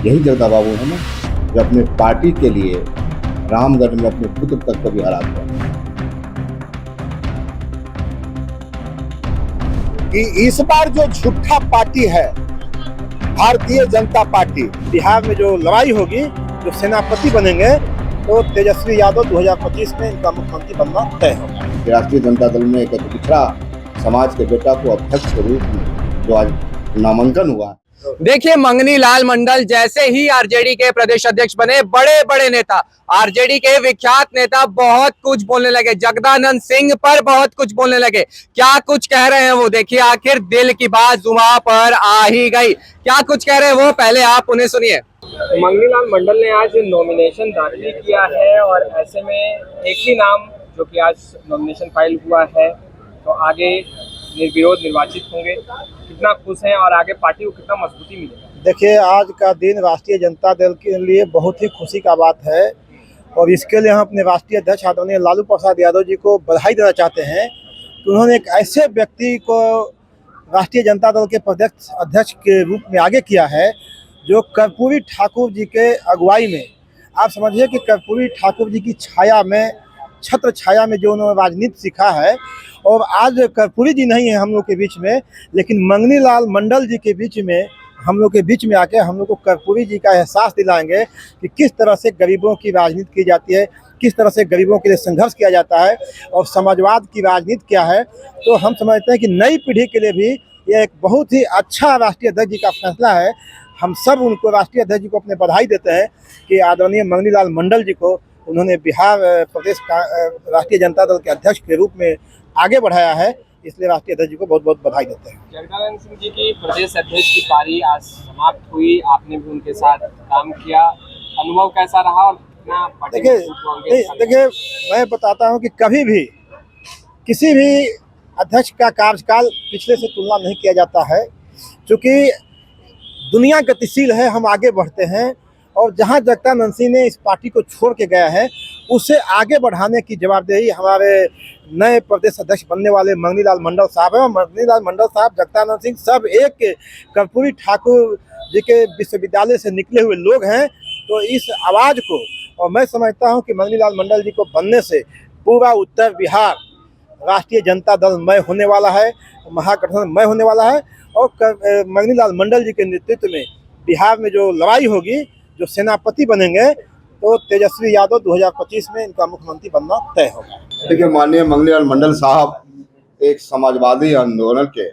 यही जगदा बाबू है ना, जो अपने पार्टी के लिए रामगढ़ में अपने पुत्र तक को भी हरा दिया। कि इस बार जो झूठा पार्टी है भारतीय जनता पार्टी, बिहार में जो लड़ाई होगी, जो सेनापति बनेंगे, तो तेजस्वी यादव 2025 में इनका मुख्यमंत्री बनना तय होगा। राष्ट्रीय जनता दल में एक पिछड़ा समाज के बेटा को अध्यक्ष के रूप में जो आज नामांकन हुआ। देखिए, मंगनी लाल मंडल जैसे ही आरजेडी के प्रदेश अध्यक्ष बने, बड़े बड़े नेता, आरजेडी के विख्यात नेता बहुत कुछ बोलने लगे, जगदानंद सिंह पर बहुत कुछ बोलने लगे। क्या कुछ कह रहे हैं वो देखिए, आखिर दिल की बात जुबान पर आ ही गई। क्या कुछ कह रहे हैं वो, पहले आप उन्हें सुनिए। मंगनी लाल मंडल ने आज नॉमिनेशन दाखिल किया है और ऐसे में एक ही नाम जो कि आज नॉमिनेशन फाइल हुआ है, तो आगे निर्विरोध निर्वाचित होंगे। कितना खुश हैं और आगे पार्टी को कितना मजबूती मिलेगी? देखिए, आज का दिन राष्ट्रीय जनता दल के लिए बहुत ही खुशी का बात है और इसके लिए हम अपने राष्ट्रीय अध्यक्ष आदरणीय लालू प्रसाद यादव जी को बधाई देना चाहते हैं कि उन्होंने एक ऐसे व्यक्ति को राष्ट्रीय जनता दल के प्रदेश अध्यक्ष के रूप में आगे किया है जो कर्पूरी ठाकुर जी के अगुवाई में, आप समझिए कि कर्पूरी ठाकुर जी की छाया में, छत्र छाया में जो उन्होंने राजनीति सीखा है। और आज कर्पूरी जी नहीं है हम लोग के बीच में, लेकिन मंगनी लाल मंडल जी के बीच में, हम लोग के बीच में आके हम लोग को कर्पूरी जी का एहसास दिलाएंगे कि किस तरह से गरीबों की राजनीति की जाती है, किस तरह से गरीबों के लिए संघर्ष किया जाता है और समाजवाद की राजनीति क्या है। तो हम समझते हैं कि नई पीढ़ी के लिए भी यह एक बहुत ही अच्छा राष्ट्रीय अध्यक्ष जी का फैसला है। हम सब उनको, राष्ट्रीय अध्यक्ष जी को, अपने बधाई देते हैं कि आदरणीय मंगनी लाल मंडल जी को उन्होंने बिहार प्रदेश का राष्ट्रीय जनता दल के अध्यक्ष के रूप में आगे बढ़ाया है, इसलिए राष्ट्रीय अध्यक्ष जी को बहुत बहुत बधाई देते हैं। जगदानंद सिंह जी की प्रदेश अध्यक्ष की पारी आज समाप्त हुई, आपने भी उनके साथ काम किया, अनुभव कैसा रहा और कितना पार्टी में खुश होंगे? देखिए, मैं बताता हूं कि कभी भी किसी भी अध्यक्ष का कार्यकाल पिछले से तुलना नहीं किया जाता है, क्योंकि दुनिया गतिशील है, हम आगे बढ़ते हैं और जहां जगदानंद सिंह ने इस पार्टी को छोड़ के गया है उसे आगे बढ़ाने की जवाबदेही हमारे नए प्रदेश अध्यक्ष बनने वाले मंगनी लाल मंडल साहब हैं। मंगनी लाल मंडल साहब, जगदानंद सिंह सब एक कर्पूरी ठाकुर जी के विश्वविद्यालय से निकले हुए लोग हैं। तो इस आवाज़ को, और मैं समझता हूं कि मंगनी लाल मंडल जी को बनने से पूरा उत्तर बिहार राष्ट्रीय जनता दल मय होने वाला है, महागठबंधन मय होने वाला है और मंगनी लाल मंडल जी के नेतृत्व में बिहार में जो लड़ाई होगी, जो सेनापति बनेंगे, तो तेजस्वी यादव 2025 में इनका मुख्यमंत्री बनना तय होगा। देखिए, माननीय मंगनी लाल मंडल साहब एक समाजवादी आंदोलन के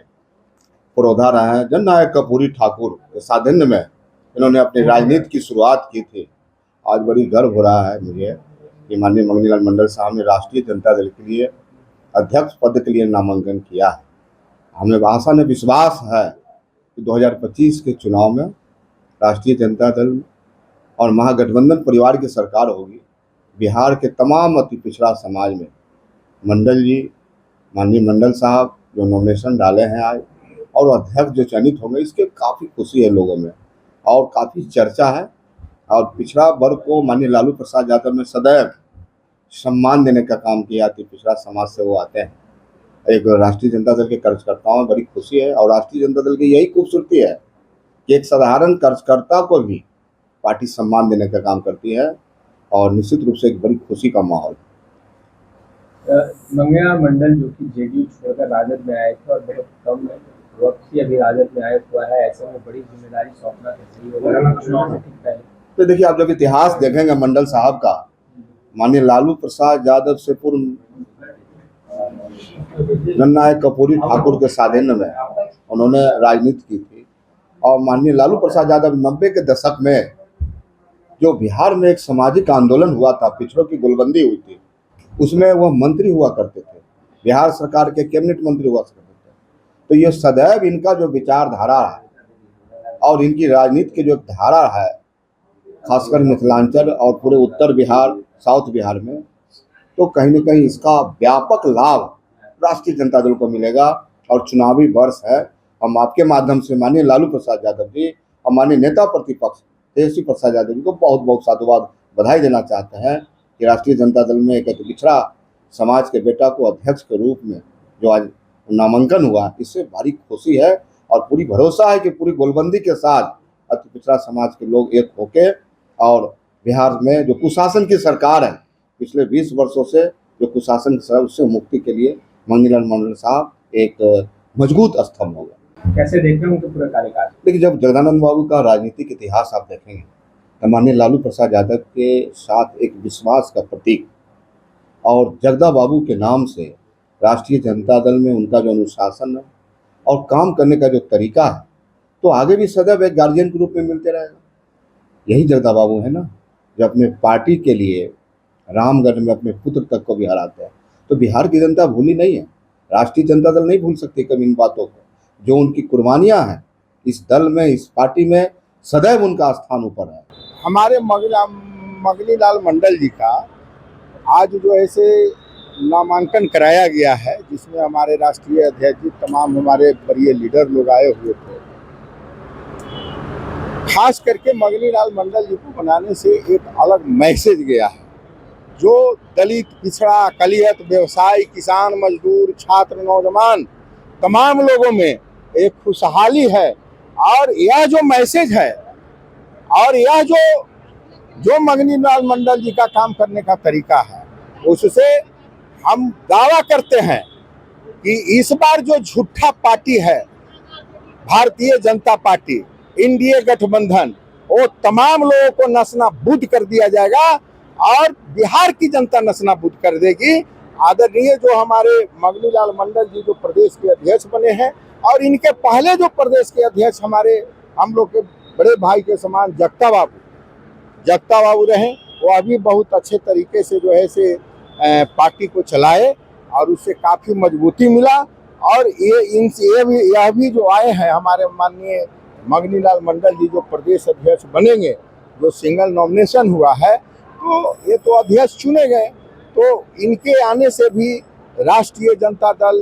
पुरोधा रहे हैं। जननायक कर्पूरी ठाकुर के सानिध्य में इन्होंने अपनी राजनीति की शुरुआत की थी। आज बड़ी गर्व हो रहा है मुझे कि माननीय मंगनी लाल मंडल साहब ने राष्ट्रीय जनता दल के लिए अध्यक्ष पद के लिए नामांकन किया है। हमें आशा ने विश्वास है कि 2025 के चुनाव में राष्ट्रीय जनता दल और महागठबंधन परिवार की सरकार होगी। बिहार के तमाम अति पिछड़ा समाज में मंडल जी, माननीय मंडल साहब जो नॉमिनेशन डाले हैं आज, और अध्यक्ष जो चयनित होंगे, इसके काफ़ी खुशी है लोगों में और काफ़ी चर्चा है। और पिछड़ा वर्ग को माननीय लालू प्रसाद यादव ने सदैव सम्मान देने का काम किया। अति पिछड़ा समाज से वो आते हैं। एक राष्ट्रीय जनता दल के कार्यकर्ताओं में बड़ी खुशी है और राष्ट्रीय जनता दल की यही खूबसूरती है कि एक साधारण कार्यकर्ता को भी पार्टी सम्मान देने का काम करती है और निश्चित रूप से एक बड़ी खुशी का माहौल। मंगनी लाल मंडल जो कि जेडीयू छोड़कर राजद में आए थे और बहुत कम वक्त ही अभी राजद में आया हुआ है, ऐसे में बड़ी जिम्मेदारी सौंपना कैसे होगा चुनाव से ठीक पहले? तो देखिए, आप जब इतिहास देखेंगे मंडल साहब का, माननीय लालू प्रसाद यादव से पूर्व जननायक कर्पूरी ठाकुर के सानिध्य में उन्होंने राजनीति की थी और माननीय लालू प्रसाद यादव 90 के दशक में जो बिहार में एक सामाजिक आंदोलन हुआ था, पिछड़ों की गोलबंदी हुई थी, उसमें वह मंत्री हुआ करते थे, बिहार सरकार के कैबिनेट मंत्री हुआ करते थे। तो ये सदैव इनका जो विचारधारा है और इनकी राजनीति की जो धारा है, खासकर मिथिलांचल और पूरे उत्तर बिहार, साउथ बिहार में, तो कहीं न कहीं इसका व्यापक लाभ राष्ट्रीय जनता दल को मिलेगा। और चुनावी वर्ष है, हम आपके माध्यम से माननीय लालू प्रसाद यादव जी और माननीय नेता प्रतिपक्ष तेजस्वी प्रसाद यादव जी को बहुत बहुत साधुवाद, बधाई देना चाहते हैं कि राष्ट्रीय जनता दल में एक पिछड़ा समाज के बेटा को अध्यक्ष के रूप में जो आज नामांकन हुआ, इससे भारी खुशी है और पूरी भरोसा है कि पूरी गोलबंदी के साथ अति पिछड़ा समाज के लोग एक होके और बिहार में जो कुशासन की सरकार है पिछले 20 वर्षों से जो कुशासन की सरकार उससे मुक्ति के लिए मंगनीलाल मंडल साहब एक मजबूत स्तंभ होगा। कैसे देखते हैं उनके पूरे कार्यकाल? देखिए, जब जगदानंद बाबू का राजनीतिक इतिहास आप देखेंगे तो माननीय लालू प्रसाद यादव के साथ एक विश्वास का प्रतीक और जगदा बाबू के नाम से राष्ट्रीय जनता दल में उनका जो अनुशासन है और काम करने का जो तरीका है तो आगे भी सदैव एक गार्जियन के रूप में मिलते रहेगा। यही जगदा बाबू है ना जो अपने पार्टी के लिए रामगढ़ में अपने पुत्र तक को भी हराते हैं। तो बिहार की जनता भूली नहीं है, राष्ट्रीय जनता दल नहीं भूल सकती कभी इन बातों को। जो उनकी कुर्बानियां हैं इस दल में, इस पार्टी में सदैव उनका स्थान ऊपर है। हमारे मंगनीलाल मंडल जी का आज जो ऐसे नामांकन कराया गया है जिसमें हमारे राष्ट्रीय अध्यक्ष जी तमाम हमारे वरीय लीडर लोग आए हुए थे। खास करके मंगनीलाल मंडल जी को बनाने से एक अलग मैसेज गया है जो दलित, पिछड़ा, अकलियत, व्यवसायी, किसान, मजदूर, छात्र, नौजवान तमाम लोगों में एक खुशहाली है। और यह जो मैसेज है और यह जो मंगनीलाल मंडल जी का काम करने का तरीका है उससे हम दावा करते हैं कि इस बार जो झूठा पार्टी है भारतीय जनता पार्टी, इंडिया गठबंधन, वो तमाम लोगों को नस्नाबूद कर दिया जाएगा और बिहार की जनता नस्नाबूद कर देगी। आदरणीय जो हमारे मंगनीलाल मंडल जी जो प्रदेश के अध्यक्ष बने हैं और इनके पहले जो प्रदेश के अध्यक्ष हमारे हम लोग के बड़े भाई के समान जगता बाबू रहे, वो अभी बहुत अच्छे तरीके से जो है से पार्टी को चलाए और उससे काफ़ी मजबूती मिला। और यह भी जो आए हैं हमारे माननीय मंगनीलाल मंडल जी जो प्रदेश अध्यक्ष बनेंगे, जो सिंगल नॉमिनेशन हुआ है तो ये तो अध्यक्ष चुने गए, तो इनके आने से भी राष्ट्रीय जनता दल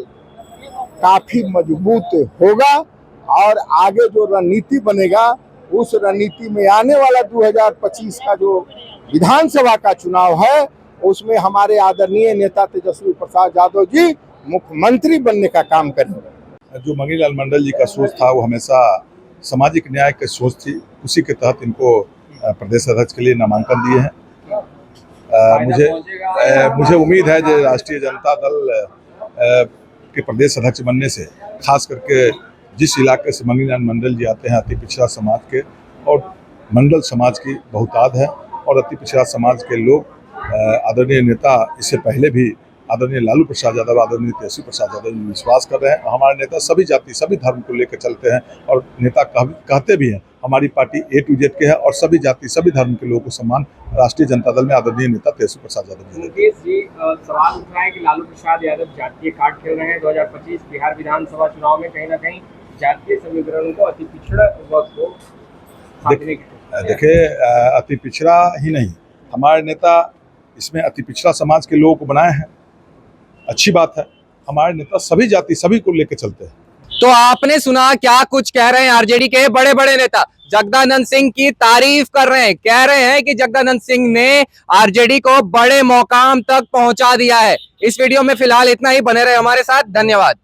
काफ़ी मजबूत होगा और आगे जो रणनीति बनेगा उस रणनीति में आने वाला 2025 का जो विधानसभा का चुनाव है उसमें हमारे आदरणीय नेता तेजस्वी प्रसाद यादव जी मुख्यमंत्री बनने का काम करेंगे। जो मंगनीलाल मंडल जी का सोच था वो हमेशा सामाजिक न्याय की सोच थी, उसी के तहत इनको प्रदेश अध्यक्ष के लिए नामांकन दिए हैं। मुझे उम्मीद है कि राष्ट्रीय जनता दल के प्रदेश अध्यक्ष बनने से खास करके जिस इलाके से मंगनीलाल मंडल जी आते हैं अति पिछड़ा समाज के और मंडल समाज की बहुतायत है और अति पिछड़ा समाज के लोग आदरणीय नेता इससे पहले भी आदरणीय लालू प्रसाद यादव, आदरणीय तेजस्वी प्रसाद यादव जी विश्वास कर रहे हैं। हमारे नेता सभी जाति सभी धर्म को लेकर चलते हैं और नेता कहते भी हैं हमारी पार्टी A to Z के है और सभी जाति सभी धर्म के लोगों को सम्मान राष्ट्रीय जनता दल में आदरणीय नेता तेजस्वी प्रसाद यादव जी। मुकेश जी, सवाल उठ रहा है कि लालू प्रसाद यादव जातीय कार्ड खेल रहे हैं। 2025 बिहार विधानसभा चुनाव में कहीं ना कहीं जातीय समीकरण को अति पिछड़ा वर्ग को देखिए, अति पिछड़ा ही नहीं, हमारे नेता इसमें अति पिछड़ा समाज के लोगों को बनाए हैं, अच्छी बात है। हमारे नेता सभी जाति सभी को लेकर चलते हैं। तो आपने सुना क्या कुछ कह रहे हैं आरजेडी के बड़े बड़े नेता। जगदानंद सिंह की तारीफ कर रहे हैं, कह रहे हैं कि जगदानंद सिंह ने आरजेडी को बड़े मुकाम तक पहुंचा दिया है। इस वीडियो में फिलहाल इतना ही, बने रहे हमारे साथ, धन्यवाद।